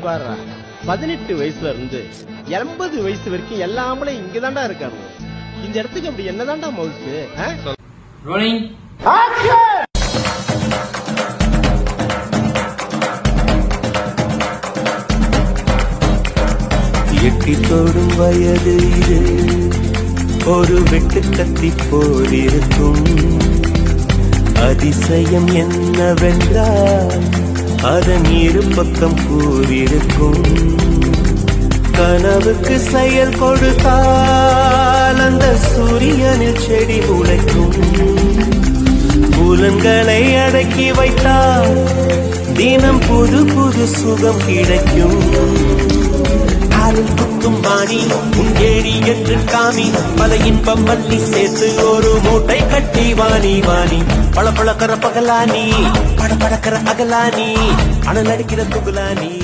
பாரு, 18 வயசுல இருந்து 80 வயசு வரைக்கும் எல்லாமே இங்கதான்டா இருக்காங்க. இந்த இடத்துக்கு அப்படி என்னதான்டா மவுசு? ரோலிங் எட்டி தொடும் வயது இது, ஒரு வெட்டு கத்தி போலிருக்கும். அதிசயம் என்னவென்றால் அதன் இரு பக்கம் கூறியிருக்கும். கனவுக்கு செயல் கொடுத்தால் அந்த சூரியனில் செடி உழைக்கும். புலன்களை அடக்கி வைத்தால் தினம் புது புது சுகம் கிடைக்கும். குத்தும் வாணி உங்கேடி என்று காமி, பல இன்பம் மல்லி சேர்த்து ஒரு மூட்டை கட்டி வாணி வாணி. பளபளக்கிற பகலானி, படபடக்கிற அகலானி, அனல் அடிக்கிற துகுலானி.